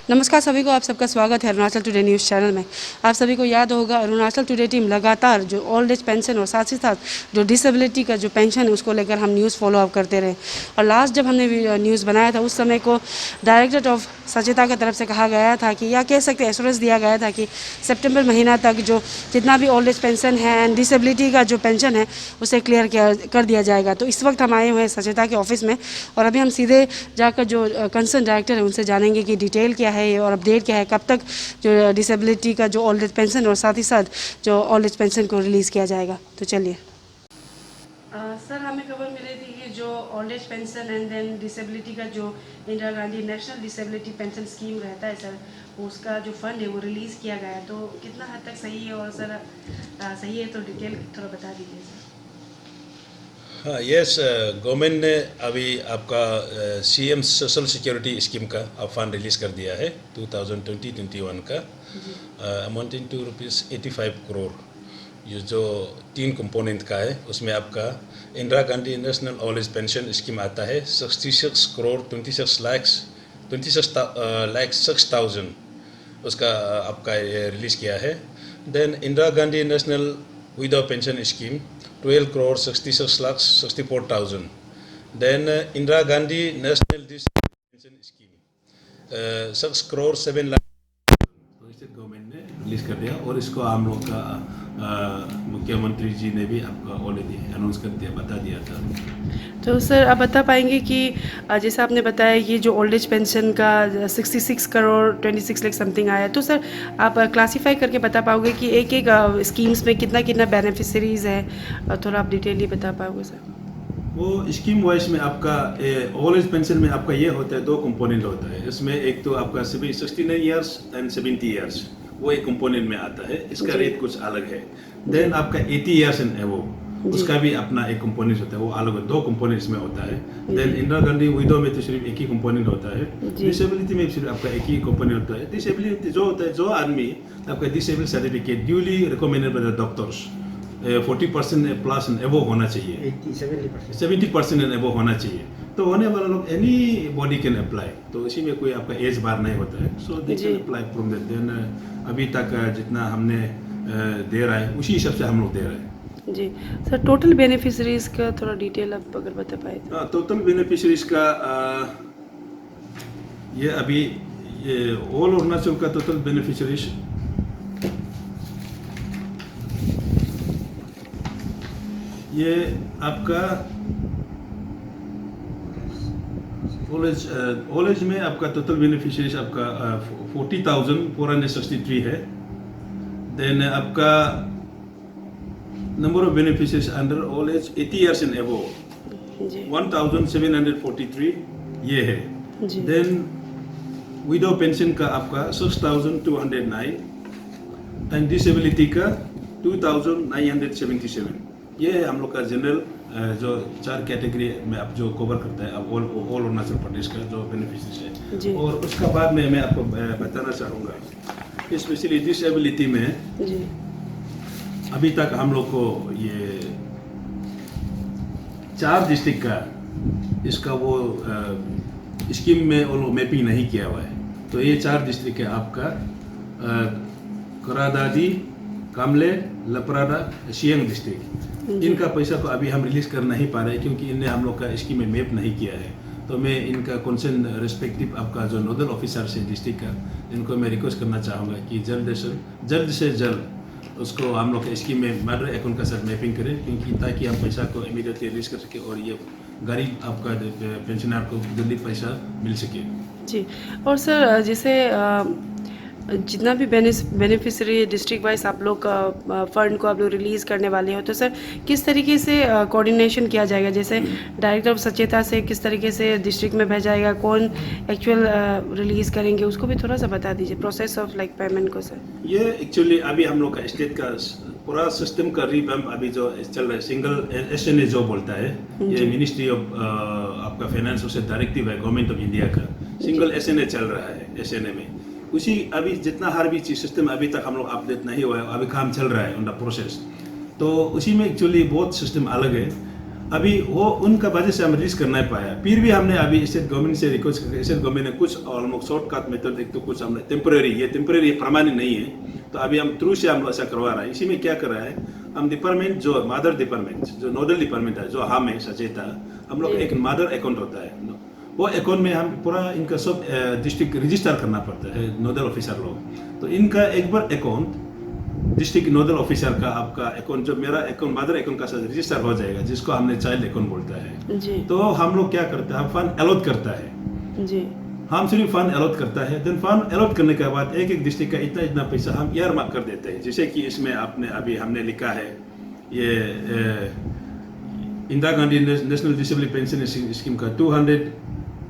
नमस्कार सभी को, आप सबका स्वागत है अरुणाचल टुडे न्यूज़ चैनल में। आप सभी को याद होगा अरुणाचल टुडे टीम लगातार जो ओल्ड एज पेंशन और साथ ही साथ जो डिसेबिलिटी का जो पेंशन है उसको लेकर हम न्यूज़ फॉलो अप करते रहे। और लास्ट जब हमने न्यूज़ बनाया था उस समय को डायरेक्टरेट ऑफ सचेता की तरफ से कहा गया था कि या कह सकते एश्योरेंस दिया गया था कि सितंबर महीना तक जो जितना भी ओल्ड एज पेंशन है एंड डिसेबिलिटी का जो पेंशन है उसे क्लियर कर दिया जाएगा। तो इस वक्त हम आए हुए हैं सचेता के ऑफिस में और अभी हम सीधे जाकर जो कंसर्न डायरेक्टर है उनसे जानेंगे कि डिटेल क्या है और अपडेट क्या है, कब तक जो डिसेबिलिटी का जो ओल्ड एज पेंशन और साथ ही साथ जो ओल्ड एज पेंशन को रिलीज़ किया जाएगा। तो चलिए सर, हमें खबर मिली थी कि जो old age pension and then disability का जो Indira Gandhi national disability pension scheme रहता है सर, उसका जो फंड है वो रिलीज़ किया गया है। तो कितना हद तक सही है और सर सही है तो डिटेल थोड़ा बता दीजिए सर। हाँ, यस, गवर्नमेंट ने अभी आपका सीएम सोशल सिक्योरिटी स्कीम का अब फंड रिलीज़ कर दिया है 2020-21 का अमाउंटिंग टू ₹85 करोड़। ये जो 3 कंपोनेंट का है उसमें आपका Indira Gandhi national old age pension scheme आता है 66 करोड़ 26,06,000 उसका आपका रिलीज़ किया है। Then Indira Gandhi national widow pension scheme 12 crore 66,64,000। Then Indira Gandhi national pension scheme 6 crore 7 lakh state government ने रिलीज कर दिया और इसको हम लोग का मुख्यमंत्री जी ने भी आपका ऑलरेडी अनाउंस कर दिया, बता दिया था। तो सर आप बता पाएंगे कि जैसा आपने बताया ये जो ओल्ड एज पेंशन का 66 करोड़ 26 लाख समथिंग आया, तो सर आप क्लासीफाई करके बता पाओगे कि एक एक स्कीम्स में कितना कितना बेनिफिशरीज है, थोड़ा आप डिटेली बता पाओगे सर। वो स्कीम वाइज में आपका ओल्ड एज पेंशन में आपका ये होता है 2 कंपोनेंट होता है। इसमें एक तो आपका 69 ईयर्स एंड 70 ईयर्स वो एक कंपोनेंट में आता है, इसका रेट कुछ अलग है। देन आपका 80 ईयर्स एंड एबव उसका भी अपना एक कंपोनेंट होता है, वो अलग 2 कंपोनेंट्स में होता है। देन इंदिरा गांधी विडो में तो सिर्फ एक ही कंपोनेंट होता है। डिसेबिलिटी में सिर्फ आपका एक ही कंपोनेंट होता है। डिसेबिलिटी जो होता है, जो आदमी आपका disable certificate duly recommended by the doctors 40% plus and above होना चाहिए, 70% एंड एबव होना चाहिए, तो होने वाला लोग एनी बॉडी कैन अप्लाई। तो इसी में कोई आपका एज बार नहीं होता है, so they can apply from that. Then अभी तक जितना हमने दे रहा है उसी हिसाब से हम लोग दे रहे हैं। जी सर, टोटल बेनिफिशरीज का थोड़ा डिटेल आप अगर बता पाए। टोटल बेनिफिशरीज का ये अभी ये ऑल अरुणाचल का टोटल बेनिफिशरीज ये आपका ओल्ड एज में आपका टोटल बेनिफिशरीज आपका 40,463 है। देन आपका number of beneficiaries under old age 80 years and above 1,743 ये है। देन विडो पेंशन का आपका 6,209 एंड डिसेबिलिटी का 2,977। ये है हम लोग का जनरल जो 4 कैटेगरी में आप जो कवर करता है अब ऑल अरुणाचल प्रदेश का जो बेनिफिशरीज है। और उसका बाद में मैं आपको बताना चाहूँगा स्पेशली डिसेबिलिटी में अभी तक हम लोग को ये 4 डिस्ट्रिक्ट का इसका वो स्कीम में वो मैपिंग नहीं किया हुआ है। तो ये 4 डिस्ट्रिक्ट है आपका करादादी, कामले, लपराडा, सियांग डिस्ट्रिक्ट। इनका पैसा को अभी हम रिलीज कर नहीं पा रहे क्योंकि इनने हम लोग का स्कीम में मैप नहीं किया है। तो मैं इनका कंसर्न रेस्पेक्टिव आपका जो नोडल ऑफिसर से डिस्ट्रिक्ट का, इनको मैं रिक्वेस्ट करना चाहूँगा कि जल्द से जल्द उसको हम लोग के स्कीम में मर्डर अकाउंट का साथ मैपिंग करें, क्योंकि ताकि हम पैसा को इमीडिएटली रिलीज कर सके और ये गरीब आपका पेंशनर को जल्दी पैसा मिल सके। जी, और सर जैसे जितना भी बेनिफिशरी डिस्ट्रिक्ट वाइज आप लोग का फंड को आप लोग रिलीज़ करने वाले हो, तो सर किस तरीके से कोऑर्डिनेशन किया जाएगा? जैसे डायरेक्टर ऑफ सचेता से किस तरीके से डिस्ट्रिक्ट में भेजा जाएगा, कौन एक्चुअल रिलीज़ करेंगे, उसको भी थोड़ा सा बता दीजिए प्रोसेस ऑफ लाइक पेमेंट को सर। ये एक्चुअली अभी हम लोग का स्टेट का पूरा सिस्टम का रिवैम्प अभी जो चल रहा है, सिंगल SNA जो बोलता है, ये मिनिस्ट्री ऑफ आपका फाइनेंस से डायरेक्टिव है गवर्नमेंट ऑफ इंडिया का, सिंगल SNA चल रहा है। SNA में उसी अभी जितना हर भी चीज सिस्टम अभी तक हम लोग अपडेट नहीं हुआ है, अभी काम चल रहा है ऑन द प्रोसेस। तो उसी में एक्चुअली बहुत सिस्टम अलग है। अभी वो उनका वजह से हम रिलीज कर नहीं पाया। फिर भी हमने अभी स्टेट गवर्नमेंट से रिक्वेस्ट करके स्टेट गवर्नमेंट ने कुछ ऑलमोस्ट शॉर्टकट मेथड एक तो कुछ हमने टेम्परेरी परमानेंट नहीं है, तो अभी हम थ्रू से हम ऐसा करवा रहा है। इसी में क्या कर रहा है, हम डिपार्टमेंट जो मदर डिपार्टमेंट जो नोडल डिपार्टमेंट है जो हम है सचेता, हम लोग एक मदर अकाउंट होता है, वो अकाउंट में हम पूरा इनका सब डिस्ट्रिक्ट रजिस्टर करना पड़ता है नोडल ऑफिसर लोग। तो इनका एक बार अकाउंट डिस्ट्रिक्ट नोडल ऑफिसर का आपका अकाउंट जो मेरा अकाउंट मदर अकाउंट का साथ रजिस्टर हो जाएगा, जिसको हमने चाइल्ड अकाउंट बोलता है जी। तो हम लोग क्या करते हैं, हम फंड अलॉट करता है जी। हम सिर्फ फंड अलॉट करता है। देन फंड अलॉट करने के बाद एक एक डिस्ट्रिक्ट का इतना इतना पैसा हम ईयर मार्क कर देते हैं। जैसे कि इसमें आपने अभी हमने लिखा है ये Indira Gandhi national disability pension scheme का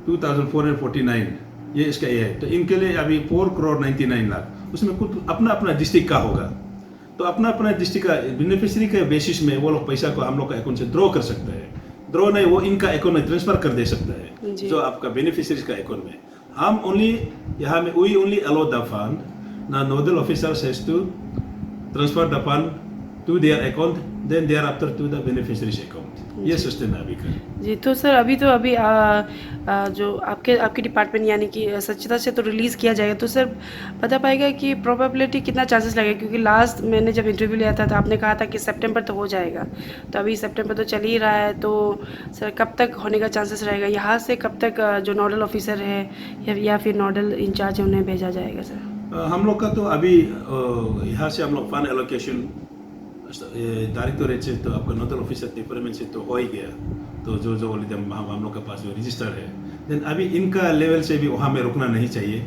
2449 ये इसका ये है। तो इनके लिए अभी 4 करोड़ 99 लाख, उसमें कुछ अपना अपना डिस्ट्रिक्ट का होगा। तो अपना अपना डिस्ट्रिक्ट का बेनिफिशियरी के बेसिस में वो लोग पैसा को हम लोग का अकाउंट से ड्रॉ कर सकते हैं। ड्रॉ नहीं, वो इनका अकाउंट में ट्रांसफर कर दे सकता है जो आपका बेनिफिशियरी का अकाउंट में। हम ओनली यहाँ में we only allow the fund ना nodal officers has to transfer the fund to their account, then there after to the beneficiaries account. ये सिस्टम है अभी का जी। तो सर अभी जो आपके डिपार्टमेंट यानी कि स्वच्छता से तो रिलीज़ किया जाएगा, तो सर बता पाएगा कि प्रोबेबिलिटी कितना चांसेस लगेगा, क्योंकि लास्ट मैंने जब इंटरव्यू लिया था तो आपने कहा था कि सितंबर तो हो जाएगा, तो अभी सितंबर तो चल ही रहा है, तो सर कब तक होने का चांसेस रहेगा, यहाँ से कब तक जो नोडल ऑफिसर है या फिर नोडल इंचार्ज है उन्हें भेजा जाएगा सर? हम लोग का तो अभी यहाँ से हम लोग फंड एलोकेशन डायरेक्टोरेट से तो आपका नोडल ऑफिसर डिपार्टमेंट से तो हो ही गया, तो जो हम लोग के पास जो रजिस्टर है, देन अभी इनका लेवल से भी वहाँ में रुकना नहीं चाहिए।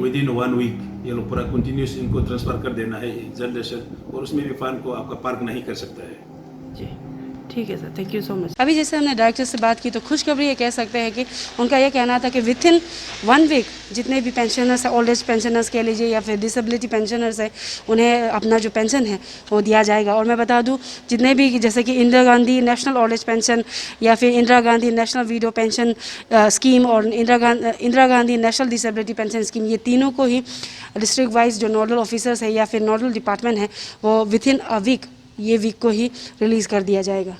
विद इन 1 वीक ये लोग पूरा कंटिन्यूस इनको ट्रांसफर कर देना है जनरेशन, और उसमें भी फंड को आपका पार्क नहीं कर सकता है जी। ठीक है sir, thank you so much. अभी जैसे हमने डायरेक्टर से बात की तो खुशखबरी ये कह सकते हैं कि उनका ये कहना था कि विथ इन 1 वीक जितने भी पेंशनर्स हैं, ओल्ड एज पेंशनर्स कह लीजिए या फिर डिसेबिलिटी पेंशनर्स हैं, उन्हें अपना जो पेंशन है वो दिया जाएगा। और मैं बता दूं जितने भी जैसे कि Indira Gandhi national old age pension या फिर Indira Gandhi national widow pension scheme और Indira Gandhi national disability pension scheme, ये तीनों को ही डिस्ट्रिक्ट वाइज जो नोडल ऑफिसर्स है या फिर नोडल डिपार्टमेंट है वो विथ इन अ वीक ये वीक को ही रिलीज़ कर दिया जाएगा।